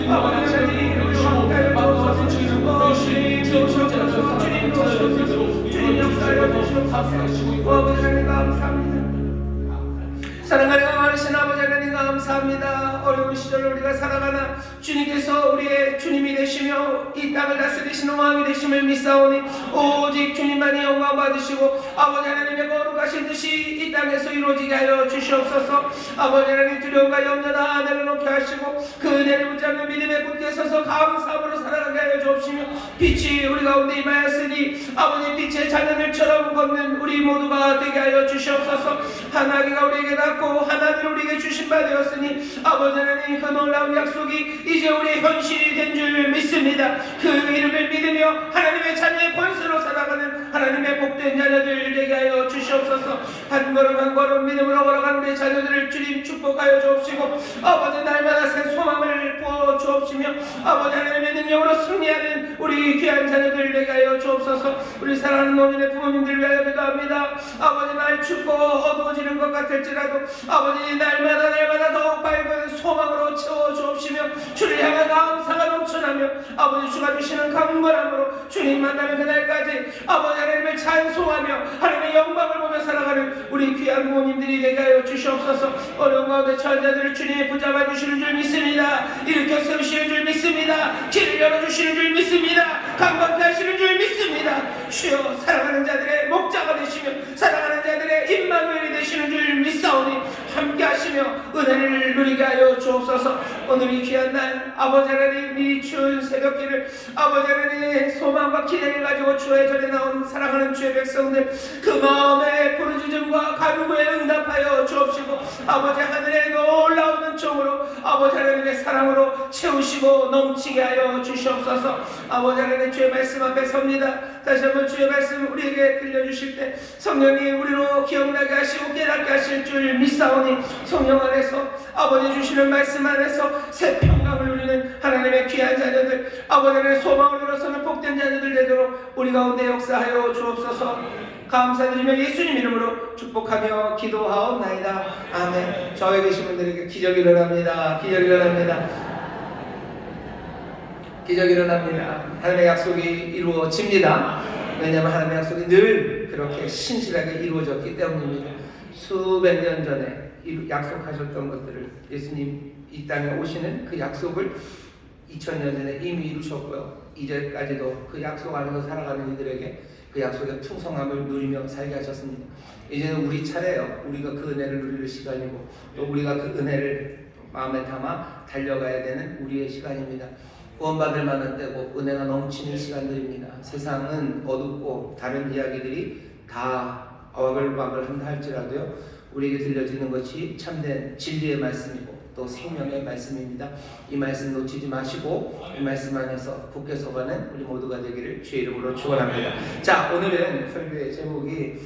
아버지 하나님 우리 함께하여 주옵소서. 주님 주옵소서. 주님 주옵소서. 주님 역사하여 주옵소서. 아버지 하나님 감사합니다. 사랑하는 많으신 아버지 하나님 감사합니다. 어려운 시절 우리가 살아가나 주님께서 우리의 주님이 되시며 이 땅을 다스리시는 왕이 되심을 믿사오니 오직 주님만이 영광 받으시고 아버지 하나님의 거룩하신 뜻이 이 땅에서 이루어지게 하여 주시옵소서. 아버지 하나님 두려움과 염려 다 내려놓게 하시고 그 은혜를 붙잡는 믿음에 굳게 서서 감사함으로 살아가게 하여 주옵시며 빛이 우리 가운데 임하였으니 아버지 빛의 자녀들처럼 걷는 우리 모두가 되게 하여 주시옵소서. 하나님가 우리에게 닿고 하나님 우리에게 주신 바 되었으니 아버지 하나님 그 놀라운 약속이 이제 우리의 현실이 된 줄 믿습니다. 그 이름을 믿으며 하나님의 자녀의 권세로 살아가는 하나님의 복된 자녀들 되게 하여 주시옵소서. 한 걸음 한 걸음 믿음으로 걸어가는 우리의 자녀들을 주님 축복하여 주옵시고 아버지 날마다 새 소망을 부어 주옵시며 아버지 하나님의 능력으로 승리하는 우리 귀한 자녀들 되게 하여 주옵소서. 우리 사랑하는 노인의 부모님들 위하여 기도합니다. 아버지 날 춥고 어두워지는 것 같을지라도 아버지 날마다 더욱 밝은 소망으로 채워 주옵시며 주를 향한 감사가 넘쳐나며 아버지 주가 주시는 강건함으로 주님 만나는 그날까지 아버지 하나님을 찬송하며 하나님의 영광을 보며 살아가는 우리 귀한 부모님들이 되게 하여 주시옵소서. 어려운 가운데 처한 자들을 주님이 붙잡아 주시는 줄 믿습니다. 일으켜 세우시는 줄 믿습니다. 길을 열어주시는 줄 믿습니다. 강건케 하시는 줄 믿습니다. 주여 사랑하는 자들의 목자가 되시며 사랑하는 자들의 임마누엘이 되시는 줄 믿사오니 함께 하시며 은혜를 누리게 하여 주옵소서. 오늘 이 귀한 날 아버지 하나님 이 추운 새벽길을 아버지 하나님의 소망과 기대를 가지고 주의 전에 나온 사랑하는 주의 백성들 그 마음의 부르짖음과 간구에 응답하여 주옵시고 아버지 하늘의 놀라운 은총으로 아버지 하나님의 사랑으로 채우시고 넘치게 하여 주시옵소서. 아버지 하나님 주의 말씀 앞에 섭니다. 다시 한번 주의 말씀 우리에게 들려주실 때 성령이 우리로 기억나게 하시고 깨닫게 하실 줄 믿사오니 성령 안에서 아버지 주시는 말씀 안에서 새 평강을 누리는 하나님의 귀한 자녀들 아버지 하나님의 소망을 일어서는 복된 자녀들 되도록 우리 가운데 역사하여 주옵소서. 감사드리며 예수님 이름으로 축복하며 기도하옵나이다. 아멘. 저에 계신 분들에게 기적이 일어납니다. 기적이 일어납니다. 기적이 일어납니다. 하나님의 약속이 이루어집니다. 왜냐하면 하나님의 약속이 늘 그렇게 신실하게 이루어졌기 때문입니다. 수백 년 전에 약속하셨던 것들을 예수님 이 땅에 오시는 그 약속을 2000년 전에 이미 이루셨고요. 이제까지도 그 약속 안에서 살아가는 이들에게 그 약속의 풍성함을 누리며 살게 하셨습니다. 이제는 우리 차례예요. 우리가 그 은혜를 누릴 시간이고 또 우리가 그 은혜를 마음에 담아 달려가야 되는 우리의 시간입니다. 구원받을 만한 때고 은혜가 넘치는 시간들입니다. 세상은 어둡고 다른 이야기들이 다 어글바글 한다 할지라도요 우리에게 들려지는 것이 참된 진리의 말씀이고 또 생명의 말씀입니다. 이 말씀 놓치지 마시고 이 말씀 안에서 굳게 서가는 우리 모두가 되기를 주의 이름으로 축원합니다. 자, 오늘은 설교의 제목이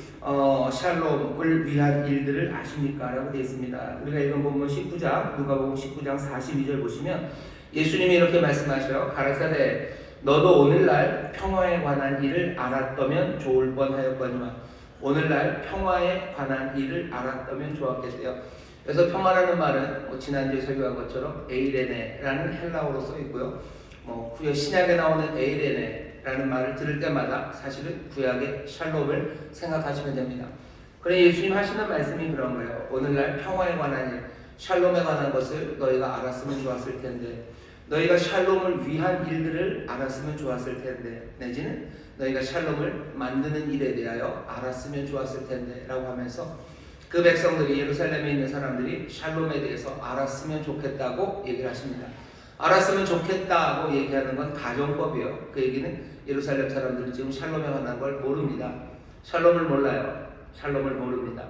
샬롬을 위한 일들을 아십니까? 라고 되어 있습니다. 우리가 읽은 본문 19장 누가복음 19장 42절 보시면 예수님이 이렇게 말씀하셔요. 가라사대 너도 오늘날 평화에 관한 일을 알았다면 좋을 뻔하였거니와 오늘날 평화에 관한 일을 알았다면 좋았겠대요. 그래서 평화라는 말은 지난주에 설교한 것처럼 에이레네라는 헬라어로 써 있고요. 구약 신약에 나오는 에이레네라는 말을 들을 때마다 사실은 구약의 샬롬을 생각하시면 됩니다. 그래 예수님 하시는 말씀이 그런 거예요. 오늘날 평화에 관한 일, 샬롬에 관한 것을 너희가 알았으면 좋았을 텐데 너희가 샬롬을 위한 일들을 알았으면 좋았을 텐데 내지는 너희가 샬롬을 만드는 일에 대하여 알았으면 좋았을 텐데 라고 하면서 그 백성들이 예루살렘에 있는 사람들이 샬롬에 대해서 알았으면 좋겠다고 얘기를 하십니다. 알았으면 좋겠다고 얘기하는 건 가정법이에요. 그 얘기는 예루살렘 사람들은 지금 샬롬에 관한 걸 모릅니다. 샬롬을 몰라요. 샬롬을 모릅니다.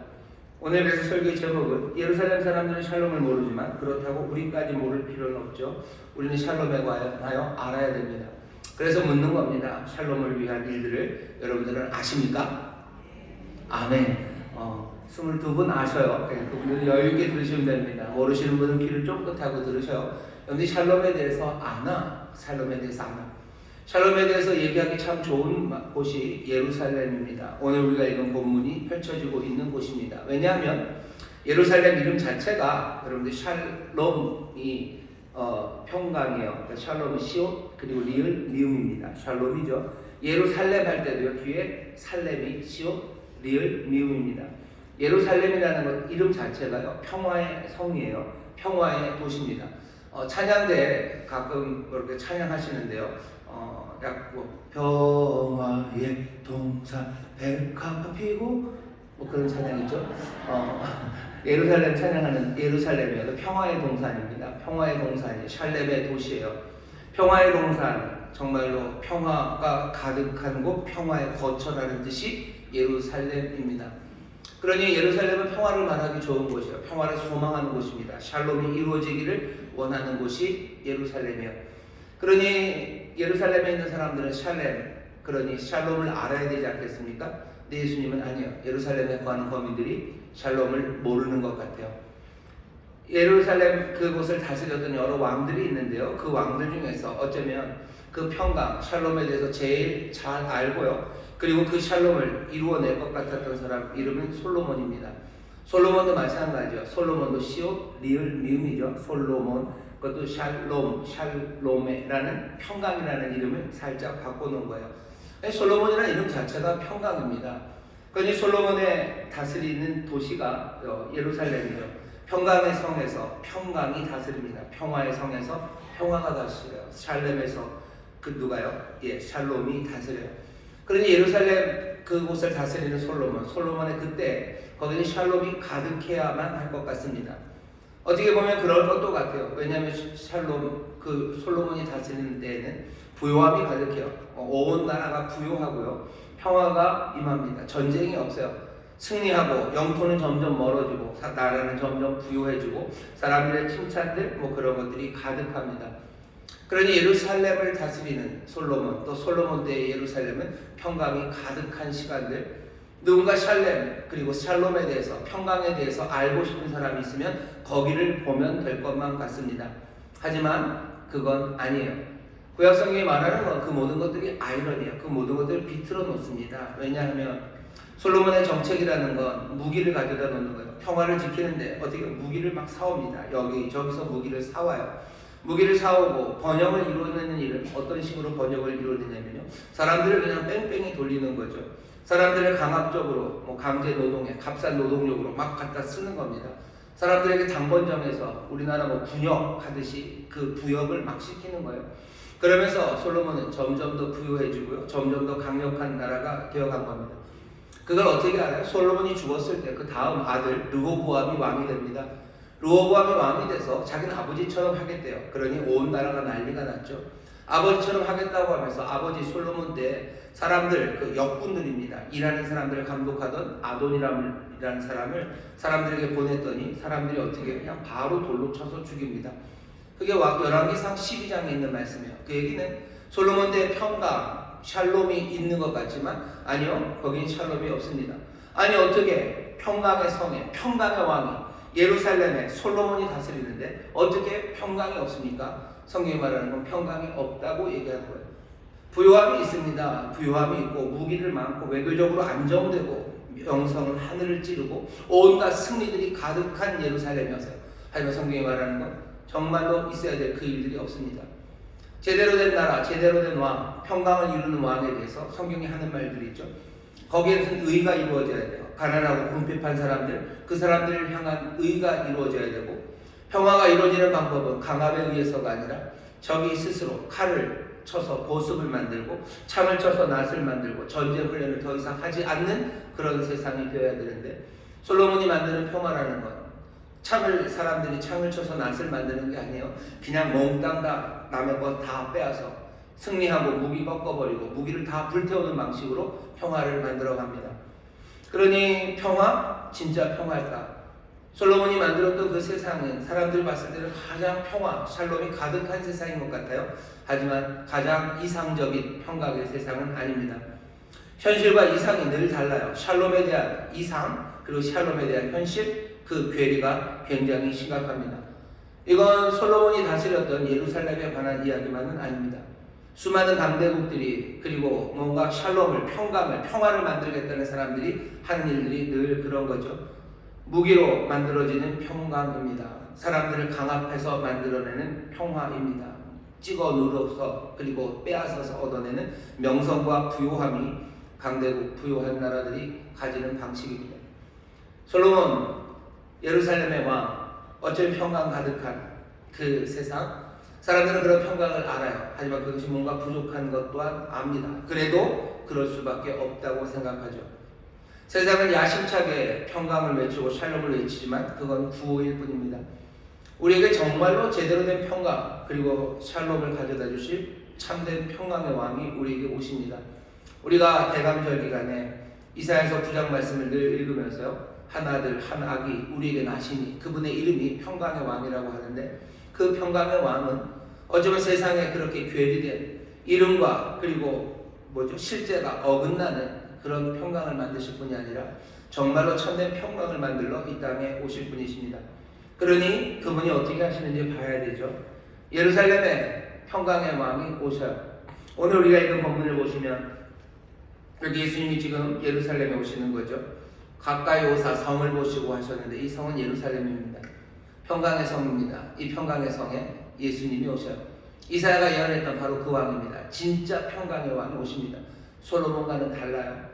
오늘 그래서 설교의 제목은 예루살렘 사람들은 샬롬을 모르지만 그렇다고 우리까지 모를 필요는 없죠. 우리는 샬롬에 관하여 알아야 됩니다. 그래서 묻는 겁니다. 샬롬을 위한 일들을 여러분들은 아십니까? 아멘. 22분 아셔요. 그분들은 여유있게 들으시면 됩니다. 모르시는 분은 귀를 쫑긋하고 들으셔요. 여러분들이 샬롬에 대해서 아나? 샬롬에 대해서 아나? 샬롬에 대해서 얘기하기 참 좋은 곳이 예루살렘입니다. 오늘 우리가 읽은 본문이 펼쳐지고 있는 곳입니다. 왜냐하면 예루살렘 이름 자체가 여러분들 샬롬이 평강이에요. 그러니까 샬롬은 시옷 그리고 리을 미움입니다. 샬롬이죠. 예루살렘 할 때도요. 뒤에 살렘이 시옷 리을 미움입니다. 예루살렘이라는 것 이름 자체가요. 평화의 성이에요. 평화의 도시입니다. 찬양대 가끔 그렇게 찬양하시는데요. 평화의 동산 백합 피고 뭐 그런 찬양이죠. 예루살렘 찬양하는 예루살렘이요. 평화의 동산입니다. 평화의 동산이 샬렘의 도시예요. 평화의 동산 정말로 평화가 가득한 곳, 평화의 거처라는 뜻이 예루살렘입니다. 그러니 예루살렘은 평화를 말하기 좋은 곳이에요. 평화를 소망하는 곳입니다. 샬롬이 이루어지기를 원하는 곳이 예루살렘이에요. 그러니 예루살렘에 있는 사람들은 샬렘, 그러니 샬롬을 알아야 되지 않겠습니까? 근데 예수님은 아니요. 예루살렘에 거하는 거민들이 샬롬을 모르는 것 같아요. 예루살렘 그곳을 다스렸던 여러 왕들이 있는데요. 그 왕들 중에서 어쩌면 그 평강, 샬롬에 대해서 제일 잘 알고요. 그리고 그 샬롬을 이루어낼 것 같았던 사람 이름은 솔로몬입니다. 솔로몬도 마찬가지죠. 솔로몬도 시옷, 리을, 미음이죠. 솔로몬, 그것도 샬롬, 샬롬에라는 평강이라는 이름을 살짝 바꿔놓은 거예요. 솔로몬이라는 이름 자체가 평강입니다. 그러니 솔로몬의 다스리는 도시가 예루살렘이죠. 평강의 성에서 평강이 다스립니다. 평화의 성에서 평화가 다스려요. 샬렘에서 그 누가요? 샬롬이 다스려요. 그러니 예루살렘 그곳을 다스리는 솔로몬의 그때 거기는 샬롬이 가득해야만 할 것 같습니다. 어떻게 보면 그럴 것도 같아요. 왜냐하면 솔로몬이 다스리는 때에는 부요함이 가득해요. 온 나라가 부요하고요. 평화가 임합니다. 전쟁이 없어요. 승리하고 영토는 점점 멀어지고 나라는 점점 부요해지고 사람들의 칭찬들 그런 것들이 가득합니다. 그러니 예루살렘을 다스리는 솔로몬, 또 솔로몬 때의 예루살렘은 평강이 가득한 시간들, 누군가 샬렘 그리고 샬롬에 대해서 평강에 대해서 알고 싶은 사람이 있으면 거기를 보면 될 것만 같습니다. 하지만 그건 아니에요. 구약성경이 말하는 건 그 모든 것들이 아이러니예요. 그 모든 것들을 비틀어 놓습니다. 왜냐하면 솔로몬의 정책이라는 건 무기를 가져다 놓는 거예요. 평화를 지키는데 어떻게 무기를 막 사옵니다. 저기서 무기를 사와요. 무기를 사오고 번영을 이루어내는 일은 어떤 식으로 번영을 이루어내냐면요. 사람들을 그냥 뺑뺑이 돌리는 거죠. 사람들을 강압적으로 강제 노동에 값싼 노동력으로 막 갖다 쓰는 겁니다. 사람들에게 당번정해서 우리나라 군역 하듯이 그 부역을 막 시키는 거예요. 그러면서 솔로몬은 점점 더 부유해지고요. 점점 더 강력한 나라가 되어간 겁니다. 그걸 어떻게 알아요? 솔로몬이 죽었을 때 그 다음 아들 르호보암이 왕이 됩니다. 르호보암이 왕이 돼서 자기는 아버지처럼 하겠대요. 그러니 온 나라가 난리가 났죠. 아버지처럼 하겠다고 하면서 아버지 솔로몬 때 사람들, 그 역군들입니다. 일하는 사람들을 감독하던 아돈이라는 사람을 사람들에게 보냈더니 사람들이 어떻게 그냥 바로 돌로 쳐서 죽입니다. 그게 열왕기상 12장에 있는 말씀이에요. 그 얘기는 솔로몬 때 평강, 샬롬이 있는 것 같지만 아니요, 거긴 샬롬이 없습니다. 아니 어떻게 평강의 성에, 평강의 왕이 예루살렘에 솔로몬이 다스리는데 어떻게 평강이 없습니까? 성경이 말하는 건 평강이 없다고 얘기하는 거예요. 부요함이 있습니다. 부요함이 있고 무기를 많고 외교적으로 안정되고 명성은 하늘을 찌르고 온갖 승리들이 가득한 예루살렘이었어요. 하지만 성경이 말하는 건 정말로 있어야 될 그 일들이 없습니다. 제대로 된 나라, 제대로 된 왕, 평강을 이루는 왕에 대해서 성경이 하는 말들이 있죠. 거기에는 의가 이루어져야 돼요. 가난하고 궁핍한 사람들, 그 사람들을 향한 의가 이루어져야 되고, 평화가 이루어지는 방법은 강압에 의해서가 아니라 적이 스스로 칼을 쳐서 보습을 만들고 창을 쳐서 낫을 만들고 전쟁 훈련을 더 이상 하지 않는 그런 세상이 되어야 되는데, 솔로몬이 만드는 평화라는 건 사람들이 창을 쳐서 낫을 만드는 게 아니에요. 그냥 몽땅 다 남의 것 다 빼앗아 승리하고 무기 꺾어버리고 무기를 다 불태우는 방식으로 평화를 만들어 갑니다. 그러니 평화? 진짜 평화일까? 솔로몬이 만들었던 그 세상은 사람들이 봤을 때는 가장 평화, 샬롬이 가득한 세상인 것 같아요. 하지만 가장 이상적인 평강의 세상은 아닙니다. 현실과 이상이 늘 달라요. 샬롬에 대한 이상, 그리고 샬롬에 대한 현실, 그 괴리가 굉장히 심각합니다. 이건 솔로몬이 다스렸던 예루살렘에 관한 이야기만은 아닙니다. 수많은 강대국들이 그리고 뭔가 샬롬을, 평강을, 평화를 만들겠다는 사람들이 하는 일들이 늘 그런 거죠. 무기로 만들어지는 평강입니다. 사람들을 강압해서 만들어내는 평화입니다. 찍어 누르서 그리고 빼앗아서 얻어내는 명성과 부요함이 강대국 부요한 나라들이 가지는 방식입니다. 솔로몬 예루살렘의 왕, 어쩌면 평강 가득한 그 세상, 사람들은 그런 평강을 알아요. 하지만 그것이 뭔가 부족한 것 또한 압니다. 그래도 그럴 수밖에 없다고 생각하죠. 세상은 야심차게 평강을 외치고 샬롬을 외치지만 그건 구호일 뿐입니다. 우리에게 정말로 제대로 된 평강 그리고 샬롬을 가져다 주실 참된 평강의 왕이 우리에게 오십니다. 우리가 대감절 기간에 이사야서 9장 말씀을 늘 읽으면서요, 한 아들 한 아기 우리에게 나시니 그분의 이름이 평강의 왕이라고 하는데, 그 평강의 왕은 어쩌면 세상에 그렇게 괴리된 이름과 그리고 실제가 어긋나는 그런 평강을 만드실 분이 아니라 정말로 참된 평강을 만들러 이 땅에 오실 분이십니다. 그러니 그분이 어떻게 하시는지 봐야 되죠. 예루살렘에 평강의 왕이 오셔요. 오늘 우리가 읽은 본문을 보시면 여기 예수님이 지금 예루살렘에 오시는 거죠. 가까이 오사 성을 보시고 하셨는데 이 성은 예루살렘입니다. 평강의 성입니다. 이 평강의 성에 예수님이 오셔요. 이사야가 예언했던 바로 그 왕입니다. 진짜 평강의 왕이 오십니다. 솔로몬과는 달라요.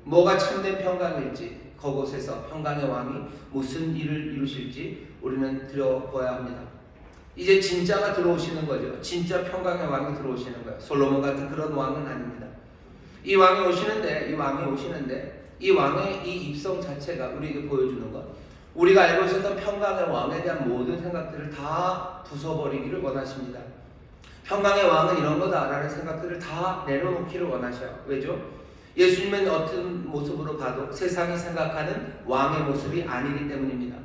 뭐가 참된 평강일지, 그곳에서 평강의 왕이 무슨 일을 이루실지 우리는 들여보아야 합니다. 이제 진짜가 들어오시는 거죠. 진짜 평강의 왕이 들어오시는 거예요. 솔로몬 같은 그런 왕은 아닙니다. 이 왕이 오시는데 이 왕의 이 입성 자체가 우리에게 보여주는 것, 우리가 알고 있었던 평강의 왕에 대한 모든 생각들을 다 부숴버리기를 원하십니다. 평강의 왕은 이런 거다라는 생각들을 다 내려놓기를 원하셔요. 왜죠? 예수님은 어떤 모습으로 봐도 세상이 생각하는 왕의 모습이 아니기 때문입니다.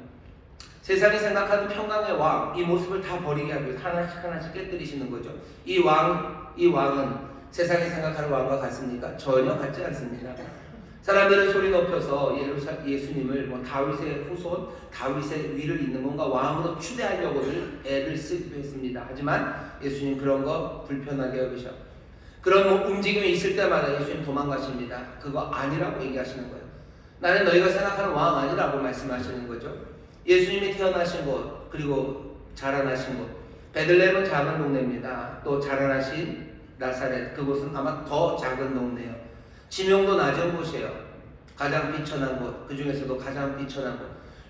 세상이 생각하는 평강의 왕, 이 모습을 다 버리게 하고 하나씩 깨뜨리시는 거죠. 이 왕은 세상이 생각하는 왕과 같습니까? 전혀 같지 않습니다. 사람들은 소리 높여서 예수님을 다윗의 후손, 다윗의 위를 잇는 건가 왕으로 추대하려고들 애를 쓰기도 했습니다. 하지만 예수님 그런 거 불편하게 여기셔. 그런 움직임이 있을 때마다 예수님 도망가십니다. 그거 아니라고 얘기하시는 거예요. 나는 너희가 생각하는 왕 아니라고 말씀하시는 거죠. 예수님이 태어나신 곳, 그리고 자라나신 곳, 베들레헴은 작은 동네입니다. 또 자라나신 나사렛, 그곳은 아마 더 작은 동네예요. 지명도 낮은 곳이에요. 가장 비천한 곳, 그 중에서도 가장 비천한 곳.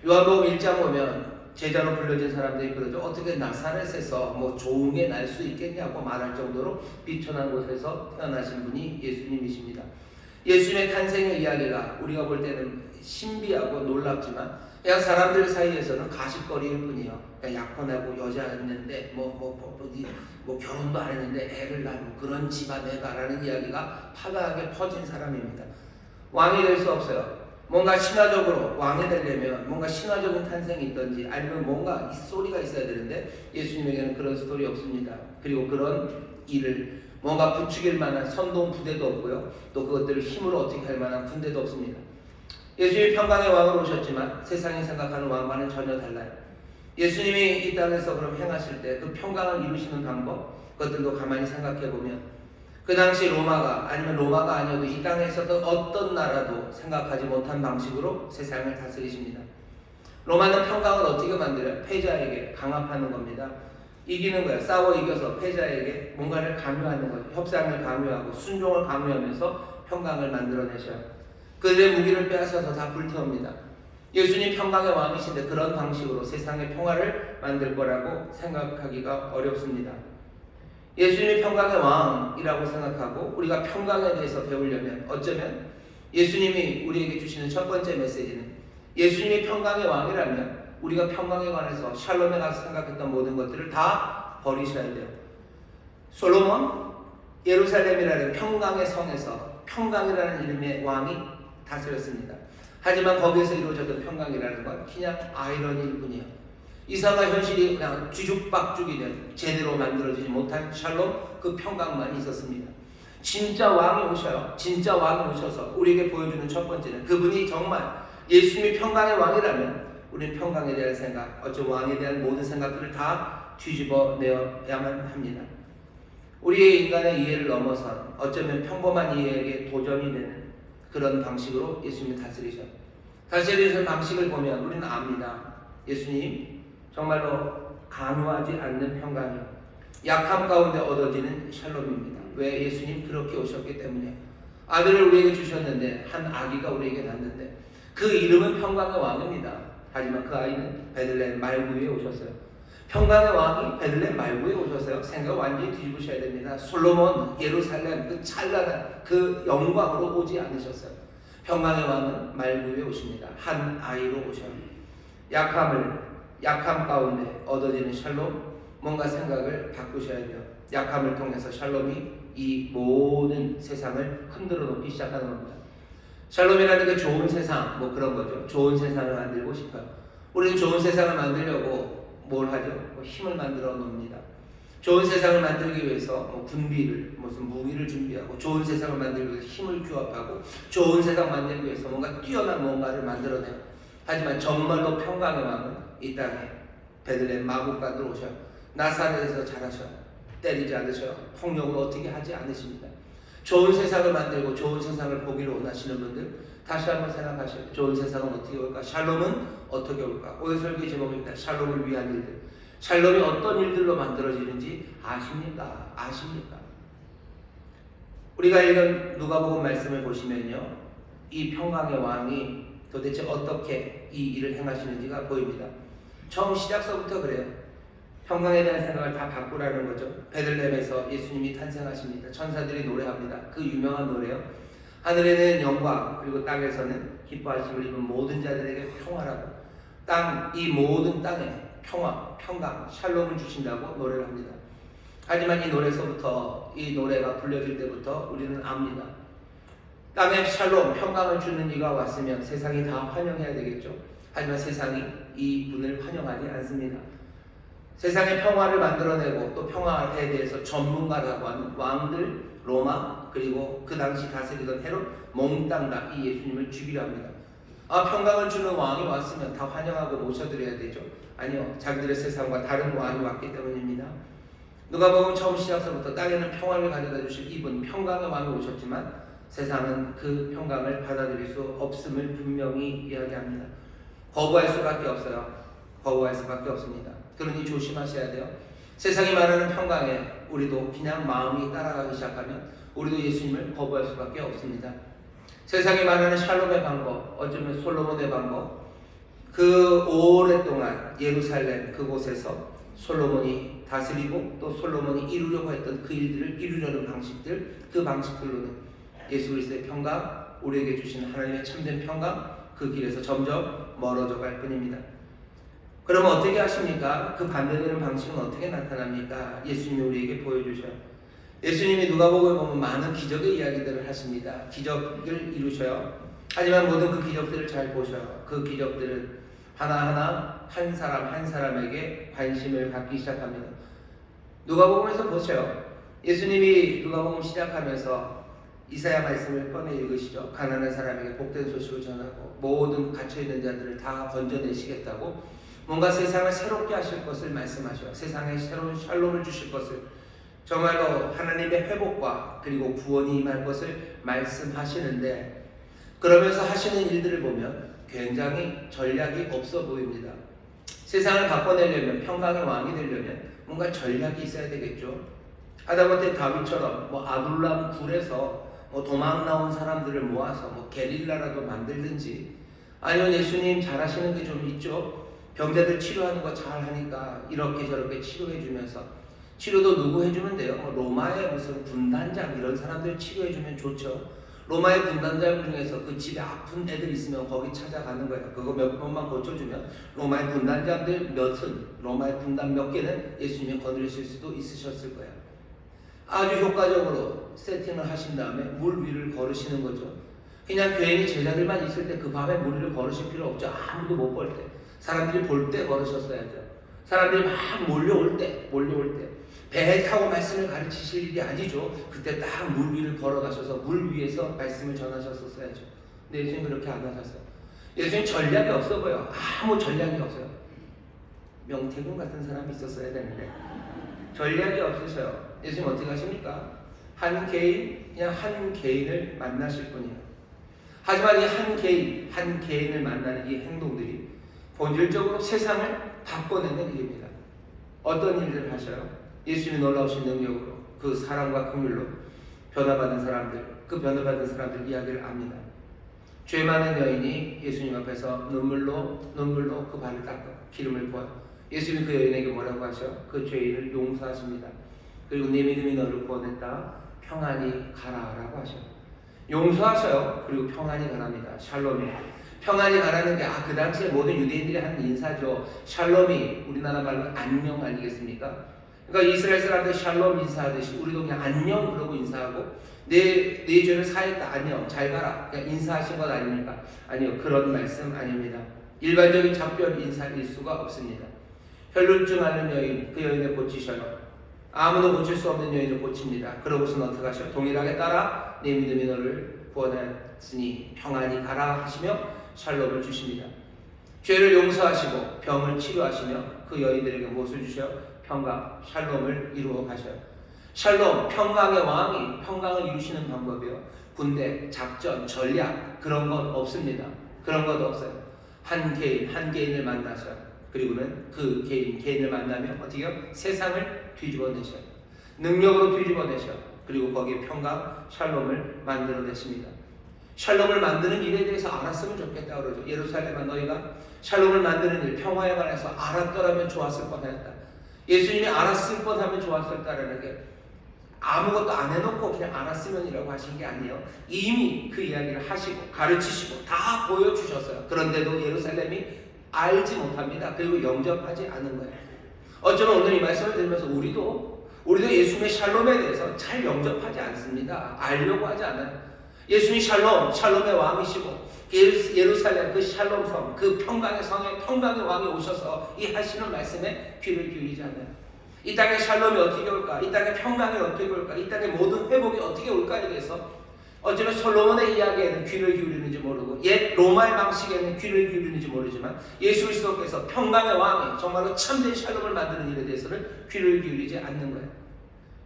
요한복음 1장 보면 제자로 불려진 사람들이 그러죠. 어떻게 나사렛에서 좋은 게 날 수 있겠냐고 말할 정도로 비천한 곳에서 태어나신 분이 예수님이십니다. 예수님의 탄생의 이야기가 우리가 볼 때는 신비하고 놀랍지만 그냥 사람들 사이에서는 가십거리일 뿐이에요. 약혼하고 여자 있는데 결혼도 안 했는데 애를 낳고 그런 집안 애가라는 이야기가 파다하게 퍼진 사람입니다. 왕이 될 수 없어요. 뭔가 신화적으로 왕이 되려면 뭔가 신화적인 탄생이 있든지 아니면 뭔가 이 스토리가 있어야 되는데 예수님에게는 그런 스토리 없습니다. 그리고 그런 일을 뭔가 부추길 만한 선동 부대도 없고요. 또 그것들을 힘으로 어떻게 할 만한 군대도 없습니다. 예수님이 평강의 왕으로 오셨지만 세상이 생각하는 왕과는 전혀 달라요. 예수님이 이 땅에서 그럼 행하실 때 그 평강을 이루시는 방법, 그것들도 가만히 생각해 보면 그 당시 로마가 아니어도 이 땅에 있었던 어떤 나라도 생각하지 못한 방식으로 세상을 다스리십니다. 로마는 평강을 어떻게 만들어요? 패자에게 강압하는 겁니다. 이기는 거예요. 싸워 이겨서 패자에게 뭔가를 강요하는 거예요. 협상을 강요하고 순종을 강요하면서 평강을 만들어내셔요. 그들의 무기를 빼앗아서 다 불태웁니다. 예수님 평강의 왕이신데 그런 방식으로 세상의 평화를 만들 거라고 생각하기가 어렵습니다. 예수님이 평강의 왕이라고 생각하고 우리가 평강에 대해서 배우려면 어쩌면 예수님이 우리에게 주시는 첫 번째 메시지는 예수님이 평강의 왕이라면 우리가 평강에 관해서 샬롬에 가서 생각했던 모든 것들을 다 버리셔야 돼요. 솔로몬 예루살렘이라는 평강의 성에서 평강이라는 이름의 왕이 다스렸습니다. 하지만 거기에서 이루어졌던 평강이라는 건 그냥 아이러니일 뿐이에요. 이상한 현실이 그냥 뒤죽박죽이 된 제대로 만들어지지 못한 샬롬, 그 평강만 있었습니다. 진짜 왕이 오셔요. 진짜 왕이 오셔서 우리에게 보여주는 첫 번째는 그분이 정말 예수님이 평강의 왕이라면 우리는 평강에 대한 생각, 어쩌면 왕에 대한 모든 생각들을 다 뒤집어내야만 합니다. 우리의 인간의 이해를 넘어선 어쩌면 평범한 이해에게 도전이 되는 그런 방식으로 예수님이 다스리셔요. 다스려야 되는 방식을 보면 우리는 압니다. 예수님 정말로 강요하지 않는 평강이요, 약함 가운데 얻어지는 샬롬입니다. 왜? 예수님 그렇게 오셨기 때문에. 아들을 우리에게 주셨는데, 한 아기가 우리에게 났는데 그 이름은 평강의 왕입니다. 하지만 그 아이는 베들레헴 말구에 오셨어요. 평강의 왕이 베들레헴 말구에 오셨어요. 생각 완전히 뒤집으셔야 됩니다. 솔로몬 예루살렘 그 찬란한 그 영광으로 오지 않으셨어요. 평강의 왕은 말구에 오십니다. 한 아이로 오셔요. 약함 가운데 얻어지는 샬롬, 뭔가 생각을 바꾸셔야 돼요. 약함을 통해서 샬롬이 이 모든 세상을 흔들어 놓기 시작하는 겁니다. 샬롬이라는 게 좋은 세상, 뭐 그런 거죠. 좋은 세상을 만들고 싶어요. 우리는 좋은 세상을 만들려고 뭘 하죠? 힘을 만들어 놓습니다. 좋은 세상을 만들기 위해서 군비를, 무슨 무기를 준비하고, 좋은 세상을 만들기 위해서 힘을 규합하고, 좋은 세상 만들기 위해서 뭔가 뛰어난 뭔가를 만들어내요. 하지만 정말로 평강의 왕은 이 땅에 베들레헴 마구간으로 오셔요. 나사렛에서 자라셔요. 때리지 않으셔요. 폭력을 어떻게 하지 않으십니다. 좋은 세상을 만들고 좋은 세상을 보기를 원하시는 분들, 다시 한번 생각하셔요. 좋은 세상은 어떻게 올까? 샬롬은 어떻게 올까? 오늘 설교의 제목입니다. 샬롬을 위한 일들. 샬롬이 어떤 일들로 만들어지는지 아십니까? 아십니까? 우리가 읽은 누가복음 말씀을 보시면요, 이 평강의 왕이 도대체 어떻게 이 일을 행하시는지가 보입니다. 처음 시작서부터 그래요. 평강에 대한 생각을 다 바꾸라는 거죠. 베들레헴에서 예수님이 탄생하십니다. 천사들이 노래합니다. 그 유명한 노래요. 하늘에는 영광, 그리고 땅에서는 기뻐하심을 입은 모든 자들에게 평화라고, 이 모든 땅에 평화, 평강, 샬롬을 주신다고 노래를 합니다. 하지만 이 노래에서부터, 이 노래가 불려질 때부터 우리는 압니다. 땅에 샬롬, 평강을 주는 이가 왔으면 세상이 다 환영해야 되겠죠. 하지만 세상이 이 분을 환영하지 않습니다. 세상의 평화를 만들어내고 또 평화에 대해서 전문가라고 하는 왕들, 로마, 그리고 그 당시 다스리던 헤롯 몽땅 다 이 예수님을 죽이려 합니다. 평강을 주는 왕이 왔으면 다 환영하고 모셔드려야 되죠. 아니요, 자기들의 세상과 다른 왕이 왔기 때문입니다. 누가복음 처음 시작서부터 땅에는 평화를 가져다 주실 이분, 평강의 왕이 오셨지만 세상은 그 평강을 받아들일 수 없음을 분명히 이야기합니다. 거부할 수밖에 없어요. 거부할 수밖에 없습니다. 그러니 조심하셔야 돼요. 세상이 말하는 평강에 우리도 그냥 마음이 따라가기 시작하면 우리도 예수님을 거부할 수밖에 없습니다. 세상이 말하는 샬롬의 방법, 어쩌면 솔로몬의 방법, 그 오랫동안 예루살렘 그곳에서 솔로몬이 다스리고 또 솔로몬이 이루려고 했던 그 일들을 이루려는 방식들, 그 방식들로는 예수 그리스도의 평강, 우리에게 주신 하나님의 참된 평강, 그 길에서 점점 멀어져 갈 뿐입니다. 그러면 어떻게 하십니까? 그 반대되는 방식은 어떻게 나타납니까? 예수님이 우리에게 보여주셔요. 예수님이 누가복음을 보면 많은 기적의 이야기들을 하십니다. 기적을 이루셔요. 하지만 모든 그 기적들을 잘 보셔요. 그 기적들은 하나하나 한 사람 한 사람에게 관심을 갖기 시작합니다. 누가복음에서 보세요. 예수님이 누가복음 시작하면서 이사야 말씀을 꺼내 읽으시죠. 가난한 사람에게 복된 소식을 전하고 모든 갇혀있는 자들을 다 건져내시겠다고 뭔가 세상을 새롭게 하실 것을 말씀하셔요. 세상에 새로운 샬롬을 주실 것을, 정말로 하나님의 회복과 그리고 구원이 임할 것을 말씀하시는데, 그러면서 하시는 일들을 보면 굉장히 전략이 없어 보입니다. 세상을 바꿔내려면, 평강의 왕이 되려면 뭔가 전략이 있어야 되겠죠. 하다못해 다윗처럼 아둘람 굴에서 도망 나온 사람들을 모아서 게릴라라도 만들든지, 아니면 예수님 잘하시는 게 좀 있죠. 병자들 치료하는 거 잘 하니까 이렇게 저렇게 치료해 주면서, 치료도 누구 해주면 돼요? 로마의 무슨 군단장 이런 사람들 치료해 주면 좋죠. 로마의 군단장 중에서 그 집에 아픈 애들 있으면 거기 찾아가는 거예요. 그거 몇 번만 고쳐주면 로마의 군단장들 로마의 군단 몇 개는 예수님이 거느리실 수도 있으셨을 거예요. 아주 효과적으로 세팅을 하신 다음에 물 위를 걸으시는 거죠. 그냥 괜히 제자들만 있을 때 그 밤에 물 위를 걸으실 필요 없죠. 아무도 못 볼 때, 사람들이 볼 때 걸으셨어야죠. 사람들이 막 몰려올 때 배에 타고 말씀을 가르치실 일이 아니죠. 그때 딱 물 위를 걸어가셔서 물 위에서 말씀을 전하셨었어야죠. 근데 예수님 그렇게 안 하셨어요. 예수님 전략이 없어 보여. 아무 전략이 없어요. 명태균 같은 사람이 있었어야 되는데 전략이 없으셔요. 예수님 어떻게 하십니까? 한 개인을 만나실 뿐이에요. 하지만 이 한 개인을 만나는 이 행동들이 본질적으로 세상을 바꿔내는 일입니다. 어떤 일들을 하셔요? 예수님이 놀라우신 능력으로 그 사랑과 긍휼로 변화받은 사람들, 그 변화받은 사람들 이야기를 압니다. 죄 많은 여인이 예수님 앞에서 눈물로 그 발을 닦아 기름을 부어요. 예수님이 그 여인에게 뭐라고 하셔? 그 죄인을 용서하십니다. 그리고 내 믿음이 너를 구원했다. 평안히 가라라고 하셔. 용서하셔요. 그리고 평안히 가랍니다. 샬롬이. 평안히 가라는 게 그 당시에 모든 유대인들이 하는 인사죠. 샬롬이 우리나라 말로 안녕 아니겠습니까? 그러니까 이스라엘 사람들 샬롬 인사하듯이 우리도 그냥 안녕 그러고 인사하고 내 죄를 사했다 안녕 잘 가라 그냥 인사하신 것 아닙니까? 아니요, 그런 말씀 아닙니다. 일반적인 작별 인사일 수가 없습니다. 혈루증 앓는 여인, 그 여인을 고치셔요. 아무도 고칠 수 없는 여인을 고칩니다. 그러고서는 어떻게 하셔? 동일하게 따라 내 믿음이 너를 구원했으니 평안히 가라 하시며 샬롬을 주십니다. 죄를 용서하시고 병을 치료하시며 그 여인들에게 무엇을 주셔요? 평강, 샬롬을 이루어 가셔요. 샬롬, 평강의 왕이 평강을 이루시는 방법이요. 군대, 작전, 전략 그런 것 없습니다. 그런 것 없어요. 한 개인을 만나셔요. 그리고는 그 개인을 만나면 어떻게 해요? 세상을 뒤집어내셔요. 능력으로 뒤집어내셔요. 그리고 거기에 평강, 샬롬을 만들어내십니다. 샬롬을 만드는 일에 대해서 알았으면 좋겠다 그러죠. 예루살렘아 너희가 샬롬을 만드는 일, 평화에 관해서 알았더라면 좋았을 뻔했다. 예수님이 알았을 뻔하면 좋았을까라는 게 아무것도 안 해놓고 그냥 알았으면이라고 하신 게 아니에요. 이미 그 이야기를 하시고 가르치시고 다 보여주셨어요. 그런데도 예루살렘이 알지 못합니다. 그리고 영접하지 않은 거예요. 어쩌면 오늘 이 말씀을 들으면서 우리도 예수님의 샬롬에 대해서 잘 영접하지 않습니다. 알려고 하지 않아요. 예수님이 샬롬의 왕이시고 예루살렘 그 샬롬성, 그 평강의 성에 평강의 왕이 오셔서 이 하시는 말씀에 귀를 기울이지 않아요. 이 땅의 샬롬이 어떻게 올까? 이 땅의 평강이 어떻게 올까? 이 땅의 모든 회복이 어떻게 올까에 대해서 어쩌면 솔로몬의 이야기에는 귀를 기울이는지 모르고 옛 로마의 방식에는 귀를 기울이는지 모르지만 예수 그리스도께서 평강의 왕이 정말로 참된 샬롬을 만드는 일에 대해서는 귀를 기울이지 않는 거예요.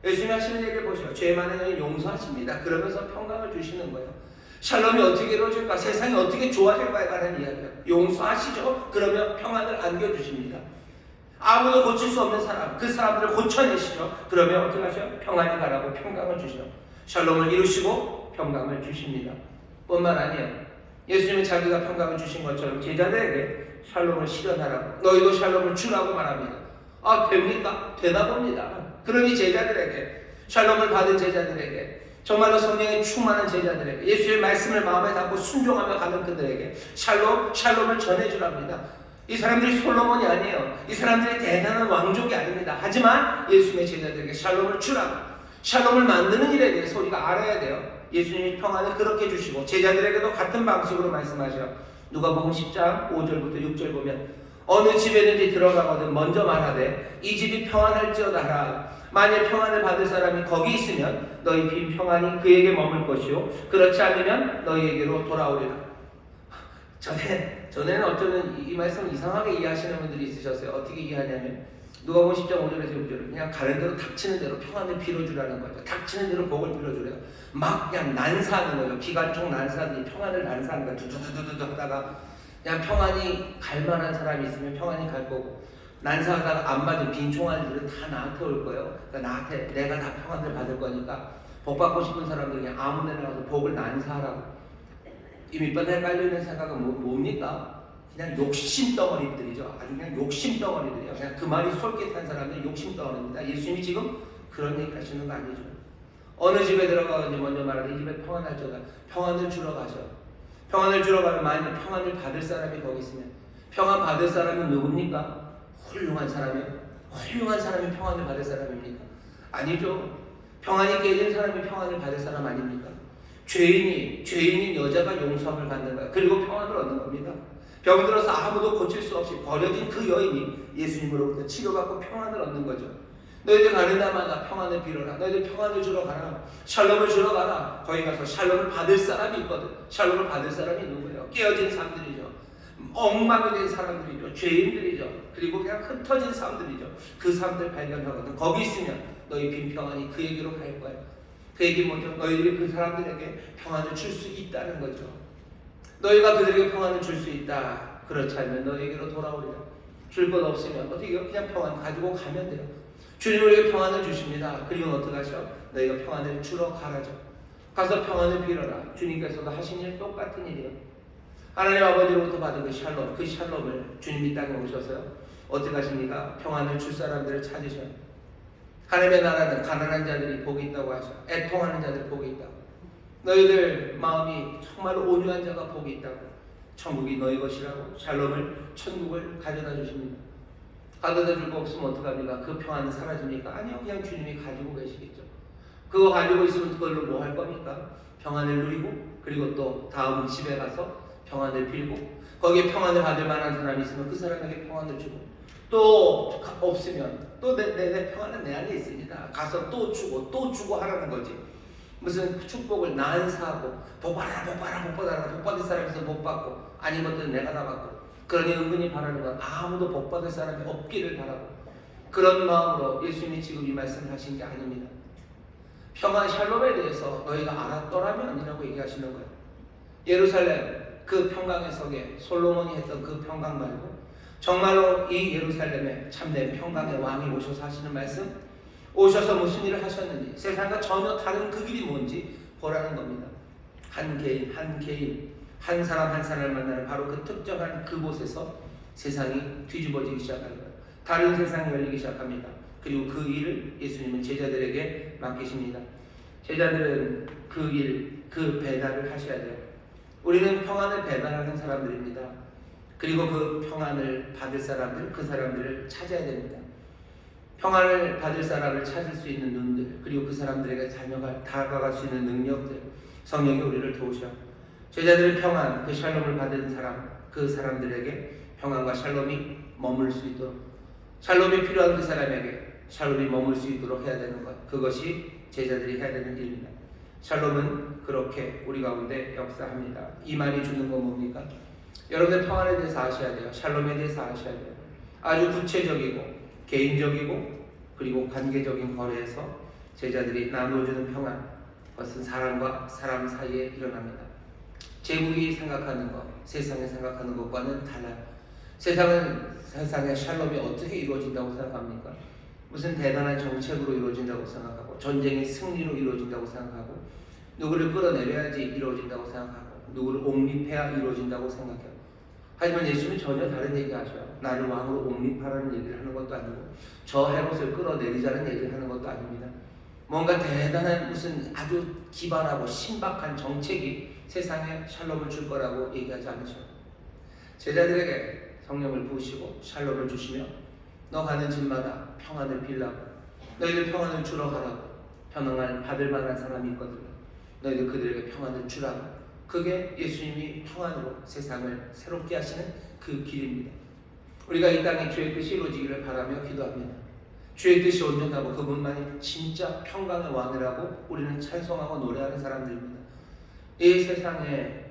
예수님이 하시는 얘기를 보시오. 죄 많은 여인 용서하십니다. 그러면서 평강을 주시는 거예요. 샬롬이 어떻게 이루어질까? 세상이 어떻게 좋아질까에 관한 이야기예요. 용서하시죠. 그러면 평안을 안겨주십니다. 아무도 고칠 수 없는 사람, 그 사람들을 고쳐내시죠. 그러면 어떻게 하셔요? 평안히 가라고 평강을 주시죠. 샬롬을 이루시고 평강을 주십니다. 뿐만 아니에요. 예수님은 자기가 평강을 주신 것처럼 제자들에게 샬롬을 실현하라고, 너희도 샬롬을 주라고 말합니다. 됩니까? 되나 봅니다. 그러니 제자들에게, 샬롬을 받은 제자들에게, 정말로 성령에 충만한 제자들에게, 예수의 말씀을 마음에 담고 순종하며 가는 그들에게 샬롬을 전해주랍니다. 이 사람들이 솔로몬이 아니에요. 이 사람들이 대단한 왕족이 아닙니다. 하지만 예수님의 제자들에게 샬롬을 주라. 샬롬을 만드는 일에 대해서 우리가 알아야 돼요. 예수님이 평안을 그렇게 주시고 제자들에게도 같은 방식으로 말씀하셔요. 누가복음 10장 5절부터 6절 보면 어느 집에든지 들어가거든 먼저 말하되 이 집이 평안할지어다 하라. 만일 평안을 받을 사람이 거기 있으면 너희 빈 평안이 그에게 머물 것이요 그렇지 않으면 너희에게로 돌아오리라. 전에는 어쩌면 이 말씀을 이상하게 이해하시는 분들이 있으셨어요. 어떻게 이해하냐면 누가복음 10장 5절에서 6절을 그냥 가는 대로 닥치는 대로 평안을 빌어주라는 거죠. 닥치는 대로 복을 빌어주래요. 막 그냥 난사하는 거죠. 기관총 난사하더니 평안을 난사하는 거예요. 두두두두두 하다가 그냥 평안이 갈 만한 사람이 있으면 평안이 갈 거고 난사하다가 안 맞은 빈 총알들은 다 나한테 올 거예요. 그러니까 내가 다 평안을 받을 거니까 복 받고 싶은 사람들은 그냥 아무 데나 가서 복을 난사하라고. 이 밑바닥에 깔려있는 생각은 뭡니까? 그냥 욕심 덩어리들이죠. 아주 그냥 욕심 덩어리들이에요. 그냥 그 말이 솔깃한 사람은 욕심 덩어리입니다. 예수님이 지금 그런 얘기 하시는 거 아니죠. 어느 집에 들어가든지 먼저 말하되 이 집에 평안할지어다. 평안을 주러 가죠. 평안을 주러 가면 만약 평안을 받을 사람이 거기 있으면 평안 받을 사람은 누굽니까? 훌륭한 사람이요. 훌륭한 사람이 평안을 받을 사람입니까? 아니죠. 평안이 깨진 사람이 평안을 받을 사람 아닙니까? 죄인인 여자가 용서함을 받는 거야. 그리고 평안을 얻는 겁니다. 병들어서 아무도 고칠 수 없이 버려진 그 여인이 예수님으로부터 치료받고 평안을 얻는 거죠. 너희들 가는 데마다 평안을 빌어라. 너희들 평안을 주러 가라. 샬롬을 주러 가라. 거기 가서 샬롬을 받을 사람이 있거든. 샬롬을 받을 사람이 누구예요? 깨어진 사람들이죠. 엉망이 된 사람들이죠. 죄인들이죠. 그리고 그냥 흩어진 사람들이죠. 그 사람들 발견하거든. 거기 있으면 너희 빈 평안이 그에게로 갈 거예요. 그 얘기 뭐죠? 너희들이 그 사람들에게 평안을 줄 수 있다는 거죠. 너희가 그들에게 평안을 줄 수 있다. 그렇지 않으면 너희에게로 돌아오리라. 줄 것 없으면 어떻게 그냥 평안 가지고 가면 돼요. 주님 우리에게 평안을 주십니다. 그리고 어떻게 하셔? 너희가 평안을 주러 가라죠. 가서 평안을 빌어라. 주님께서도 하신 일 똑같은 일이에요. 하나님 아버지로부터 받은 그 샬롬을 주님 이 땅에 오셔서요. 어떻게 하십니까? 평안을 줄 사람들을 찾으셔요. 하나님의 나라는 가난한 자들이 복이 있다고 하셔. 애통하는 자들이 복이 있다고. 너희들 마음이 정말로 온유한 자가 복이 있다고. 천국이 너희 것이라고 샬롬을 천국을 가져다 주십니다. 가져다 줄 거 없으면 어떡합니까? 그 평안은 사라집니까? 아니요. 그냥 주님이 가지고 계시겠죠. 그거 가지고 있으면 그걸로 뭐 할 겁니까? 평안을 누리고 그리고 또 다음 집에 가서 평안을 빌고 거기에 평안을 받을 만한 사람이 있으면 그 사람에게 평안을 주고 또 없으면 또 내 평안은 내 안에 있습니다. 가서 또 주고 하라는 거지. 무슨 축복을 난사하고 복 받을 사람이 있으면 복 받고 아닌 것들은 내가 다 받고 그러니 은근히 바라는 건 아무도 복 받을 사람이 없기를 바라고 그런 마음으로 예수님이 지금 이 말씀을 하신 게 아닙니다. 평안 샬롬에 대해서 너희가 알았더라면이라고 얘기하시는 거예요. 예루살렘 그 평강의 성에 솔로몬이 했던 그 평강 말고 정말로 이 예루살렘에 참된 평강의 왕이 오셔서 하시는 말씀, 오셔서 무슨 일을 하셨는지 세상과 전혀 다른 그 길이 뭔지 보라는 겁니다. 한 개인 한 사람 한 사람을 만나는 바로 그 특정한 그곳에서 세상이 뒤집어지기 시작합니다. 다른 세상이 열리기 시작합니다. 그리고 그 일을 예수님은 제자들에게 맡기십니다. 제자들은 그 일, 그 배달을 하셔야 돼요. 우리는 평안을 배달하는 사람들입니다. 그리고 그 평안을 받을 사람들, 그 사람들을 찾아야 됩니다. 평안을 받을 사람을 찾을 수 있는 눈들, 그리고 그 사람들에게 다가갈 수 있는 능력들, 성령이 우리를 도우셔. 제자들의 평안, 그 샬롬을 받은 사람, 그 사람들에게 평안과 샬롬이 머물 수 있도록, 샬롬이 필요한 그 사람에게 샬롬이 머물 수 있도록 해야 되는 것, 그것이 제자들이 해야 되는 일입니다. 샬롬은 그렇게 우리 가운데 역사합니다. 이 말이 주는 건 뭡니까? 여러분들 평안에 대해서 아셔야 돼요. 샬롬에 대해서 아셔야 돼요. 아주 구체적이고 개인적이고 그리고 관계적인 거래에서 제자들이 나누어주는 평안, 그것은 사람과 사람 사이에 일어납니다. 제국이 생각하는 것, 세상이 생각하는 것과는 달라요. 세상의 샬롬이 어떻게 이루어진다고 생각합니까? 무슨 대단한 정책으로 이루어진다고 생각하고 전쟁의 승리로 이루어진다고 생각하고 누구를 끌어내려야지 이루어진다고 생각하고 누구를 옹립해야 이루어진다고 생각해요. 하지만 예수님은 전혀 다른 얘기 하셔요. 나를 왕으로 옹립하라는 얘기를 하는 것도 아니고 저 헤롯을 끌어내리자는 얘기를 하는 것도 아닙니다. 뭔가 대단한 무슨 아주 기발하고 신박한 정책이 세상에 샬롬을 줄 거라고 얘기하지 않으셔요. 제자들에게 성령을 부으시고 샬롬을 주시며 너 가는 집마다 평안을 빌라고 너희들 평안을 주러 가라고 평안을 받을 만한 사람이 있거든 너희들 그들에게 평안을 주라고 그게 예수님이 평안으로 세상을 새롭게 하시는 그 길입니다. 우리가 이 땅에 주의 뜻이 이루어지기를 바라며 기도합니다. 주의 뜻이 온전하고 그분만이 진짜 평강의 왕이라고 우리는 찬송하고 노래하는 사람들입니다. 이 세상에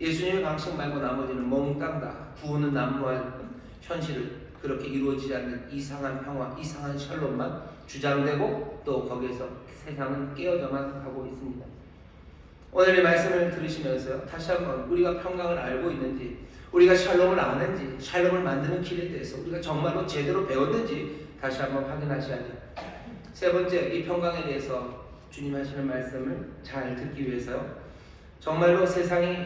예수님의 방식 말고 나머지는 몽땅 다 구원은 난무할 현실을 그렇게 이루어지지 않는 이상한 평화, 이상한 샬롬만 주장되고 또 거기에서 세상은 깨어져만 가고 있습니다. 오늘 이 말씀을 들으시면서 다시 한번 우리가 평강을 알고 있는지 우리가 샬롬을 아는지 샬롬을 만드는 길에 대해서 우리가 정말로 제대로 배웠는지 다시 한번 확인하셔야 돼요. 세 번째, 이 평강에 대해서 주님 하시는 말씀을 잘 듣기 위해서요. 정말로 세상이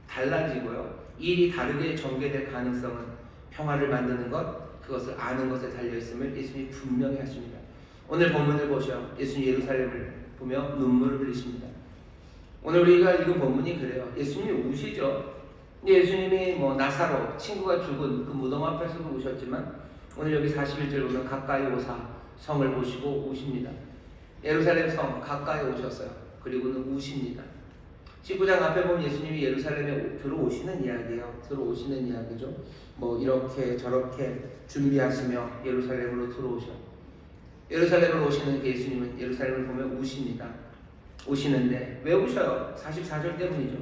달라지고요. 일이 다르게 전개될 가능성은 평화를 만드는 것, 그것을 아는 것에 달려있음을 예수님이 분명히 하십니다. 오늘 본문을 보셔 예수님 예루살렘을 보며 눈물을 흘리십니다. 오늘 우리가 읽은 본문이 그래요. 예수님이 우시죠. 예수님이 나사로 친구가 죽은 그 무덤 앞에서도 우셨지만 오늘 여기 41절 보면 가까이 오사 성을 보시고 우십니다. 예루살렘 성 가까이 오셨어요. 그리고는 우십니다. 19장 앞에 보면 예수님이 예루살렘에 들어오시는 이야기예요. 들어오시는 이야기죠. 이렇게 저렇게 준비하시며 예루살렘으로 들어오셔. 예루살렘으로 오시는 그 예수님은 예루살렘을 보면 우십니다. 우시는데 왜 우셔요? 44절 때문이죠.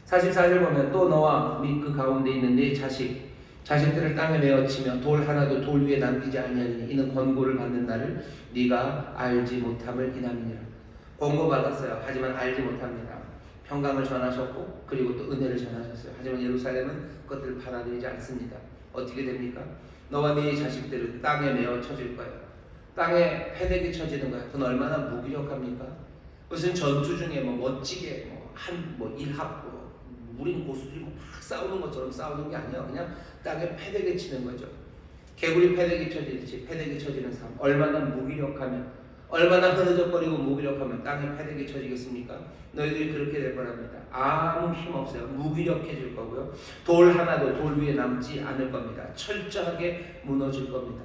44절 보면 또 너와 및 그 가운데 있는 네 자식들을 땅에 내어치며 돌 하나도 돌 위에 남기지 아니하리니 이는 권고를 받는 날을 네가 알지 못함을 인함이니라. 권고 받았어요. 하지만 알지 못합니다. 평강을 전하셨고 그리고 또 은혜를 전하셨어요. 하지만 예루살렘은 그것들을 받아들이지 않습니다. 어떻게 됩니까? 너와 네 자식들은 땅에 메어 쳐질 거예요. 땅에 패대기 쳐지는 거예요. 그건 얼마나 무기력합니까? 무슨 전투 중에 멋지게 일합 우린 고수들이 막 싸우는 것처럼 싸우는 게 아니야. 그냥 땅에 패대기 치는 거죠. 개구리 패대기 쳐지듯이 패대기 쳐지는 삶. 얼마나 무기력하면, 얼마나 흐느적거리고 무기력하면 땅에 패대기 쳐지겠습니까? 너희들이 그렇게 될 거랍니다. 아무 힘 없어요. 무기력해질 거고요. 돌 하나도 돌 위에 남지 않을 겁니다. 철저하게 무너질 겁니다.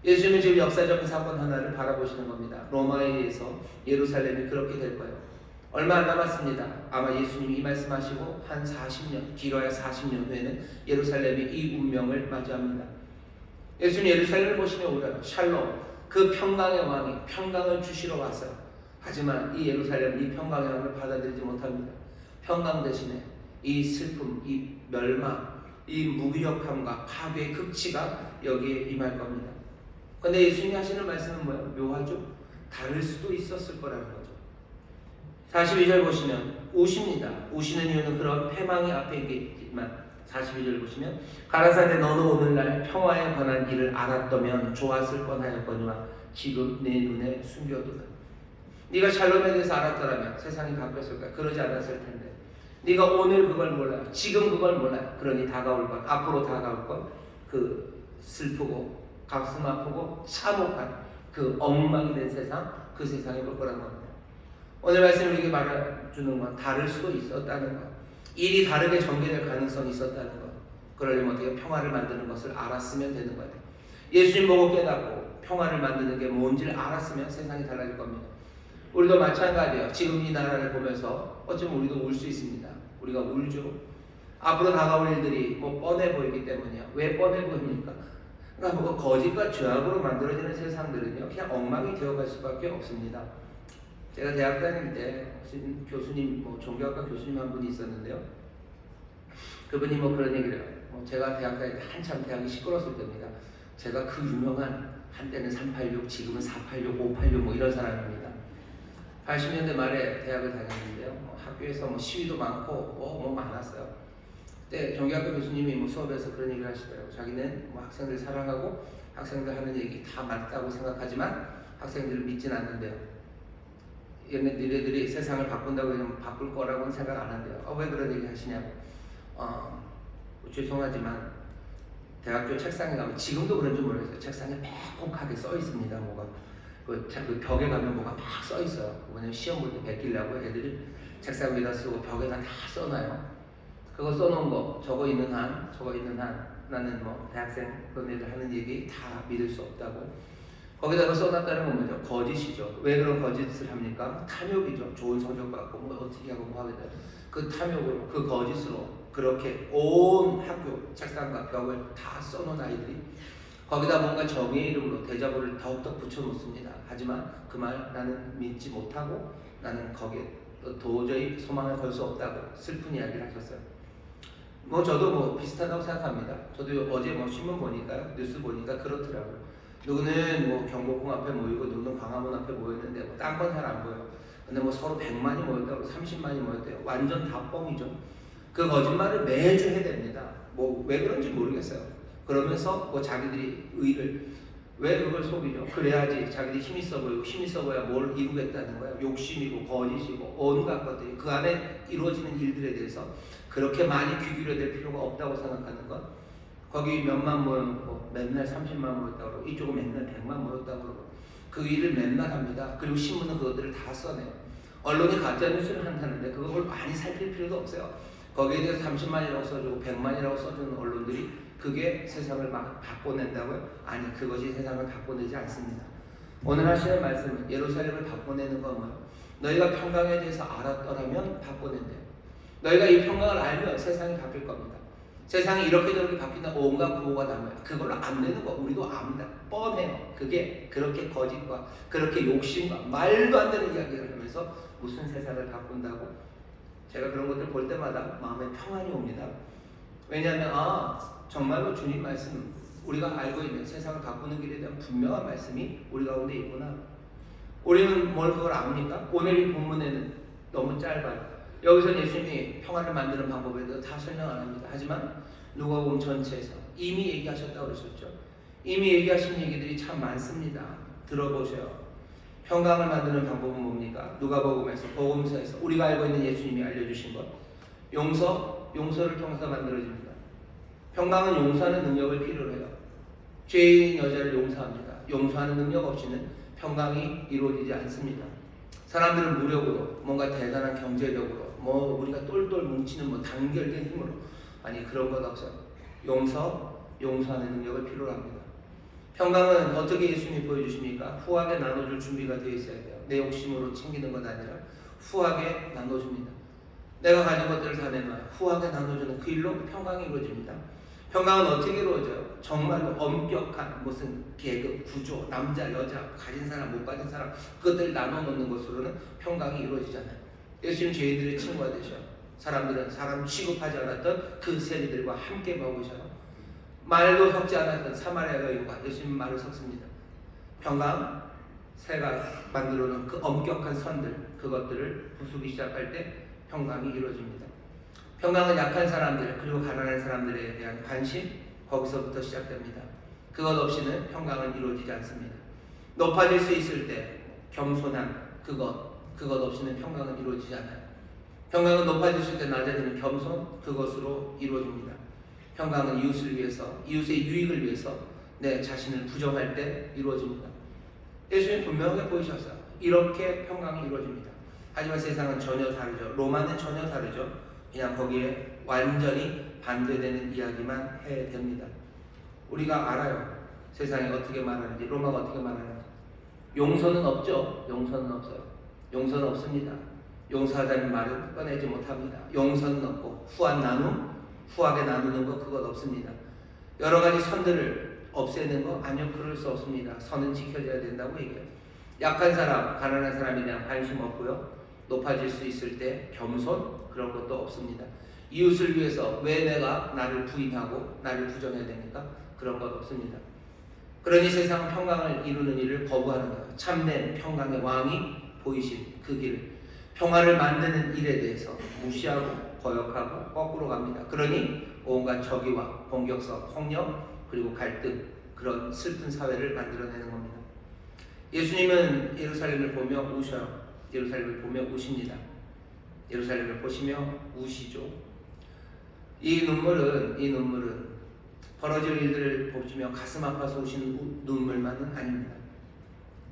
예수님은 지금 역사적인 사건 하나를 바라보시는 겁니다. 로마에 의해서 예루살렘이 그렇게 될 거예요. 얼마 안 남았습니다. 아마 예수님이 이 말씀하시고 한 40년, 길어야 40년 후에는 예루살렘이 이 운명을 맞이합니다. 예수님 예루살렘을 보시며 오라 샬롬, 그 평강의 왕이 평강을 주시러 왔어요. 하지만 이 예루살렘은 이 평강의 왕을 받아들이지 못합니다. 평강 대신에 이 슬픔, 이 멸망, 이 무기력함과 파괴의 극치가 여기에 임할 겁니다. 그런데 예수님이 하시는 말씀은 뭐예요? 묘하죠? 다를 수도 있었을 거라는 거죠. 42절 보시면 우십니다. 우시는 이유는 그런 패망이 앞에 있겠지만 42절 보시면 가라사대 너는 오늘날 평화에 관한 일을 알았다면 좋았을 뻔하였거니와 지금 내 눈에 숨겨두라. 네가 샬롬에 대해서 알았더라면 세상이 바뀌었을까? 그러지 않았을 텐데 네가 오늘 그걸 몰라요. 지금 그걸 몰라요. 그러니 다가올 것, 앞으로 다가올 것, 그 슬프고 가슴 아프고 참혹한 그 엉망이 된 세상, 그 세상이 볼 거라는 겁니다. 오늘 말씀이 우리에게 말해주는 건 다를 수도 있었다는 것, 일이 다르게 전개될 가능성이 있었다는 것, 그러려면 어떻게 평화를 만드는 것을 알았으면 되는 거예요. 예수님 보고 깨닫고 평화를 만드는 게 뭔지를 알았으면 세상이 달라질 겁니다. 우리도 마찬가지예요. 지금 이 나라를 보면서 어쩌면 우리도 울 수 있습니다. 우리가 울죠. 앞으로 다가올 일들이 뻔해 보이기 때문이에요. 왜 뻔해 보입니까? 그러니까 거짓과 죄악으로 만들어지는 세상들은요, 그냥 엉망이 되어갈 수밖에 없습니다. 제가 대학 다닐 때 교수님, 종교학과 교수님 한 분이 있었는데요. 그분이 그런 얘기를 해요. 제가 대학 다닐 때 한참 대학이 시끄러웠을 때입니다. 제가 그 유명한 한때는 386, 지금은 486, 586 이런 사람입니다. 80년대 말에 대학을 다녔는데요. 학교에서 시위도 많고 많았어요. 그때 종교학과 교수님이 수업에서 그런 얘기를 하시더라고요. 자기는 학생들 사랑하고 학생들 하는 얘기 다 맞다고 생각하지만 학생들을 믿진 않는데요. 얘네들이 세상을 바꾼다고 하면 바꿀 거라고는 생각 안 한대요. 왜 그런 얘기 하시냐고. 죄송하지만 대학교 책상에 가면 지금도 그런지 모르겠어요. 책상에 빼곡하게 써 있습니다. 그 벽에 가면 막 써 있어요. 왜냐면 시험 볼 때 베끼려고 애들이 책상 위에다 쓰고 벽에다 다 써놔요. 그거 써놓은 거 저거 있는 한 나는 대학생 그런 애들 하는 얘기 다 믿을 수 없다고. 거기다가 써놨다는 건 뭐죠? 거짓이죠. 왜 그런 거짓을 합니까? 탐욕이죠. 좋은 성적 받고 어떻게 하고 하게 돼요. 그 탐욕으로, 그 거짓으로 그렇게 온 학교 책상과 벽을 다 써놓은 아이들이 거기다 뭔가 정의의 이름으로 대자보를 더욱더 붙여놓습니다. 하지만 그 말 나는 믿지 못하고 나는 거기에 도저히 소망을 걸 수 없다고 슬픈 이야기를 하셨어요. 저도 비슷하다고 생각합니다. 저도 어제 신문 보니까 뉴스 보니까 그렇더라고요. 누구는 경복궁 앞에 모이고 누구는 광화문 앞에 모였는데 딴 건 잘 안 보여요. 근데 서로 100만이 모였다고 30만이 모였대요. 완전 다 뻥이죠. 그 거짓말을 매주 해댑니다. 왜 그런지 모르겠어요. 그러면서 자기들이 의를 왜 그걸 속이죠? 그래야지 자기들이 힘이 있어 보이고 힘이 있어 보여야 뭘 이루겠다는 거예요. 욕심이고 거짓이고 온갖 것들이 그 안에 이루어지는 일들에 대해서 그렇게 많이 귀 기울여야 될 필요가 없다고 생각하는 것. 거기 몇만 모여놓고 맨날 30만 모였다고 그러고 이쪽은 맨날 100만 모였다고 그러고 그 일을 맨날 합니다. 그리고 신문은 그것들을 다 써내요. 언론이 가짜뉴스를 한다는데 그걸 많이 살필 필요도 없어요. 거기에 대해서 30만이라고 써주고 100만이라고 써주는 언론들이 그게 세상을 막 바꿔낸다고요? 아니, 그것이 세상을 바꿔내지 않습니다. 오늘 하시는 말씀은 예루살렘을 바꿔내는 건 뭐예요? 너희가 평강에 대해서 알았더라면 바꿔낸대요. 너희가 이 평강을 알면 세상이 바뀔 겁니다. 세상이 이렇게 저렇게 바뀐다 온갖 구호가 나와요. 그걸로 안 되는 거 우리도 압니다. 뻔해요. 그게 그렇게 거짓과 그렇게 욕심과 말도 안 되는 이야기를 하면서 무슨 세상을 바꾼다고? 제가 그런 것들 볼 때마다 마음에 평안이 옵니다. 왜냐하면 정말로 주님 말씀, 우리가 알고 있는 세상을 바꾸는 길에 대한 분명한 말씀이 우리 가운데 있구나. 우리는 그걸 압니까? 오늘 이 본문에는 너무 짧아요. 여기서 예수님이 평화를 만드는 방법에 대해서 다 설명 안 합니다. 하지만 누가복음 전체에서 이미 얘기하셨다고 그러셨죠. 이미 얘기하신 얘기들이 참 많습니다. 들어보세요. 평강을 만드는 방법은 뭡니까? 누가복음에서, 복음서에서 우리가 알고 있는 예수님이 알려주신 것, 용서를 통해서 만들어집니다. 평강은 용서하는 능력을 필요로 해요. 죄인 여자를 용서합니다. 용서하는 능력 없이는 평강이 이루어지지 않습니다. 사람들은 무력으로, 뭔가 대단한 경제력으로, 우리가 똘똘 뭉치는 단결된 힘으로, 아니 그런 것 없어요. 용서하는 능력을 필요로 합니다. 평강은 어떻게 예수님이 보여주십니까? 후하게 나눠줄 준비가 되어 있어야 돼요. 내 욕심으로 챙기는 것 아니라 후하게 나눠줍니다. 내가 가진 것들을 다 내놔요. 후하게 나눠주는 그 일로 평강이 이루어집니다. 평강은 어떻게 이루어져요? 정말로 엄격한 무슨 계급, 구조, 남자, 여자, 가진 사람, 못 가진 사람, 그것들을 나눠 놓는 것으로는 평강이 이루어지잖아요. 예수님 죄인들의 친구가 되셔. 사람들은 사람 취급하지 않았던 그 세리들과 함께 먹으셔요. 말도 섞지 않았던 사마리아 여인과 예수님 말을 섞습니다. 평강, 새가 만들어 놓은 그 엄격한 선들, 그것들을 부수기 시작할 때 평강이 이루어집니다. 평강은 약한 사람들 그리고 가난한 사람들에 대한 관심, 거기서부터 시작됩니다. 그것 없이는 평강은 이루어지지 않습니다. 높아질 수 있을 때 겸손함, 그것 없이는 평강은 이루어지지 않아요. 평강은 높아질 수 있을 때 낮아지는 겸손, 그것으로 이루어집니다. 평강은 이웃을 위해서, 이웃의 유익을 위해서 내 자신을 부정할 때 이루어집니다. 예수님 분명하게 보이셨어요. 이렇게 평강이 이루어집니다. 하지만 세상은 전혀 다르죠. 로마는 전혀 다르죠. 그냥 거기에 완전히 반대되는 이야기만 해야 됩니다. 우리가 알아요. 세상이 어떻게 말하는지, 로마가 어떻게 말하는지. 용서는 없죠. 용서는 없어요. 용서는 없습니다. 용서하자는 말을 꺼내지 못합니다. 용서는 없고, 후하게 나누는 거, 그것 없습니다. 여러 가지 선들을 없애는 거, 아니요, 그럴 수 없습니다. 선은 지켜져야 된다고 얘기해요. 약한 사람, 가난한 사람에 대한 관심 없고요. 높아질 수 있을 때 겸손, 그런 것도 없습니다. 이웃을 위해서 왜 내가 나를 부인하고 나를 부정해야 됩니까? 그런 것 없습니다. 그러니 세상은 평강을 이루는 일을 거부하는 거예요. 참된 평강의 왕이 보이신 그 길, 평화를 만드는 일에 대해서 무시하고 거역하고 거꾸로 갑니다. 그러니 온갖 적의와 공격성, 폭력, 그리고 갈등, 그런 슬픈 사회를 만들어내는 겁니다. 예수님은 예루살렘을 보며 우셔요. 예루살렘을 보며 우십니다. 예루살렘을 보시며 우시죠. 이 눈물은 벌어질 일들을 보시며 가슴 아파서 우시는 눈물만은 아닙니다.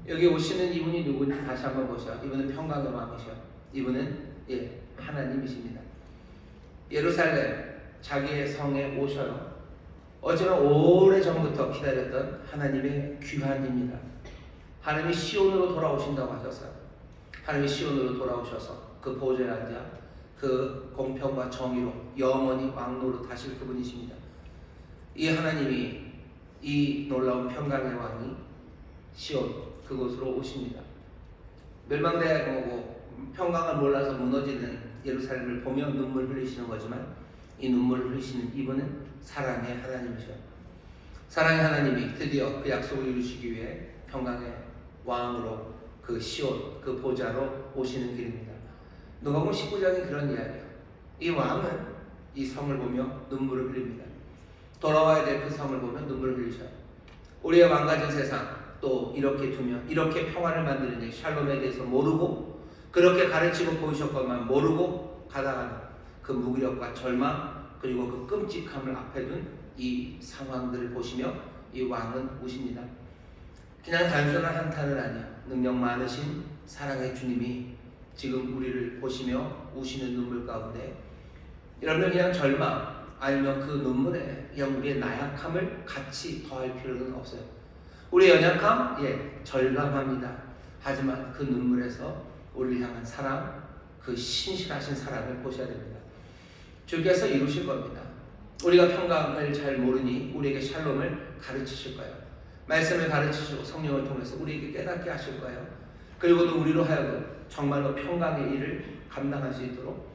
여기 오시는 이분이 누군지 다시 한번 보셔요. 이분은 평강의 왕이셔. 이분은 하나님이십니다. 예루살렘, 자기의 성에 오셔요. 어쩌면 오래전부터 기다렸던 하나님의 귀환입니다. 하나님이 시온으로 돌아오신다고 하셨어요. 하나님이 시온으로 돌아오셔서 그 보좌에 앉아 그 공평과 정의로 영원히 왕노로 타실 그분이십니다. 이 하나님이, 이 놀라운 평강의 왕이 시온, 그곳으로 오십니다. 멸망대하고 평강을 몰라서 무너지는 예루살렘을 보며 눈물 흘리시는 거지만, 이 눈물을 흘리시는 이분은 사랑의 하나님이셔요. 사랑의 하나님이 드디어 그 약속을 이루시기 위해 평강의 왕으로 그 시온, 그 보좌로 오시는 길입니다. 누가복음 19장이 그런 이야기예요. 이 왕은 이 성을 보며 눈물을 흘립니다. 돌아와야 될 그 성을 보며 눈물을 흘리셔요. 우리의 망가진 세상 또 이렇게 두면, 이렇게 평화를 만드는 샬롬에 대해서 모르고, 그렇게 가르치고 보이셨건만 모르고 가다가는 그 무기력과 절망, 그리고 그 끔찍함을 앞에 둔 이 상황들을 보시며 이 왕은 우십니다. 그냥 단순한 한탄은 아니야. 능력 많으신 사랑의 주님이 지금 우리를 보시며 우시는 눈물 가운데, 여러분 그냥 절망 아니면 그 눈물에 그냥 우리의 나약함을 같이 더할 필요는 없어요. 우리의 연약함, 절감합니다. 하지만 그 눈물에서 우리를 향한 사랑, 그 신실하신 사랑을 보셔야 됩니다. 주께서 이루실 겁니다. 우리가 평강을 잘 모르니 우리에게 샬롬을 가르치실 거예요. 말씀을 가르치시고 성령을 통해서 우리에게 깨닫게 하실 거예요. 그리고 또 우리로 하여금 정말로 평강의 일을 감당할 수 있도록,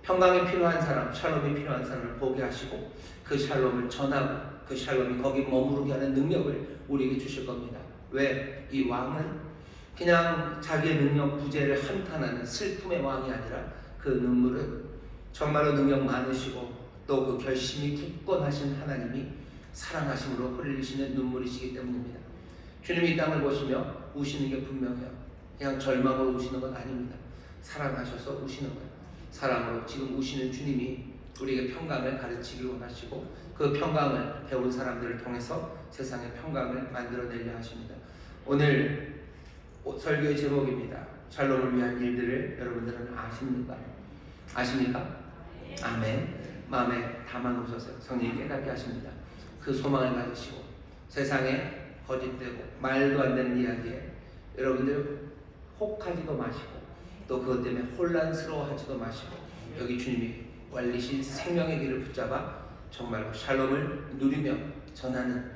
평강이 필요한 사람, 샬롬이 필요한 사람을 보게 하시고 그 샬롬을 전하고 그 샬롬이 거기 머무르게 하는 능력을 우리에게 주실 겁니다. 왜? 이 왕은 그냥 자기의 능력 부재를 한탄하는 슬픔의 왕이 아니라 그 눈물은 정말로 능력 많으시고 또 그 결심이 굳건하신 하나님이 사랑하심으로 흘리시는 눈물이시기 때문입니다. 주님이 이 땅을 보시며 우시는 게 분명해요. 그냥 절망으로 우시는 건 아닙니다. 사랑하셔서 우시는 거예요. 사랑으로 지금 우시는 주님이 우리에게 평강을 가르치길 원하시고 그 평강을 배운 사람들을 통해서 세상의 평강을 만들어내려 하십니다. 오늘 설교의 제목입니다. 샬롬을 위한 일들을 여러분들은 아십니까? 아십니까? 아멘. 마음에 담아놓으셔서 성령이 깨닫게 하십니다. 그 소망을 가지시고 세상에 거짓되고 말도 안 되는 이야기에 여러분들 혹하지도 마시고 또 그것 때문에 혼란스러워하지도 마시고 여기 주님이 완리신 생명의 길을 붙잡아 정말로 샬롬을 누리며 전하는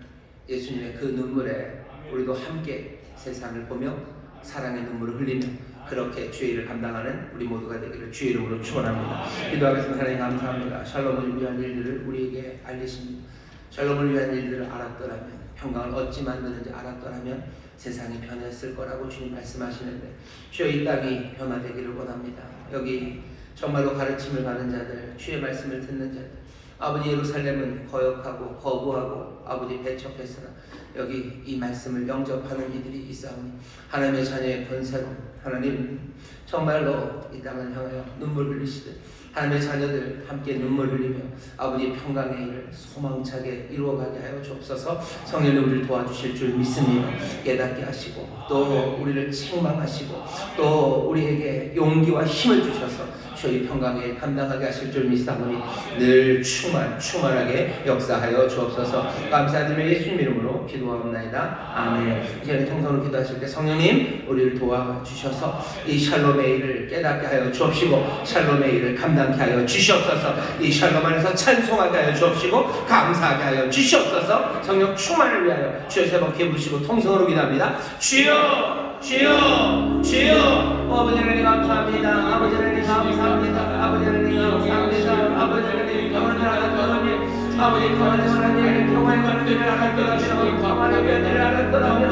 예수님의 그 눈물에 우리도 함께 세상을 보며 사랑의 눈물을 흘리며 그렇게 주의 일을 감당하는 우리 모두가 되기를 주의 이름으로 축원합니다. 기도하겠습니다. 하나님 감사합니다. 샬롬을 위한 일들을 우리에게 알리십니다. 샬롬을 위한 일들을 알았더라면 평강을 얻지 만드는지 알았더라면 세상이 변했을 거라고 주님 말씀하시는데 주여 이 땅이 변화되기를 원합니다. 여기 정말로 가르침을 받은 자들, 주의 말씀을 듣는 자들, 아버지 예루살렘은 거역하고 거부하고 아버지 배척했으나 여기 이 말씀을 영접하는 이들이 있사오니 하나님의 자녀의 권세로 하나님 정말로 이 땅을 향하여 눈물 흘리시듯 하나님의 자녀들 함께 눈물 흘리며 아버지 평강의 일을 소망차게 이루어가게 하여 주옵소서. 성령님 우리를 도와주실 줄 믿습니다. 깨닫게 하시고 또 우리를 책망하시고 또 우리에게 용기와 힘을 주셔서 주의 평강의 일 감당하게 하실 줄 믿사오니 늘 충만하게 역사하여 주옵소서. 감사드리며 예수님 이름으로 기도하옵나이다. 아멘. 이제 통성으로 기도하실 때 성령님 우리를 도와주셔서 이 샬롬의 일을 깨닫게 하여 주옵시고 샬롬의 일을 감당케 하여 주시옵소서. 이 샬롬 안에서 찬송하게 하여 주옵시고 감사하게 하여 주시옵소서. 성령 충만을 위하여 주여 세 번 부르시고 통성으로 기도합니다. 주여 주여 주여. 아버지 하나님 감사합니다. 아버지 하나님 감사합니다. 아버지 하나님 감사합니다. 아버지 하나님 평안을 알았더라면 아버지 평안을 하나님 평안을 가는 일을 알았더라면 평안을 위한 일을 알았더라면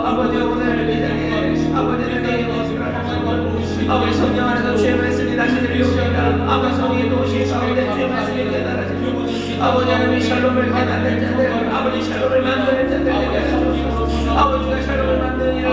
아버지 오늘 이 자리에 아버지 하나님 아버지 성령 안에서 주의 말씀이 다시 들려옵니다. 아버지 성령이 도우신 가운데 주의 말씀이 깨달아지고 아버지 하나님 샬롬을 깨닫는 자들 아버지 샬롬을 만드는 자들 되게 하소서. 아버지가 샬롬을 만드는 일을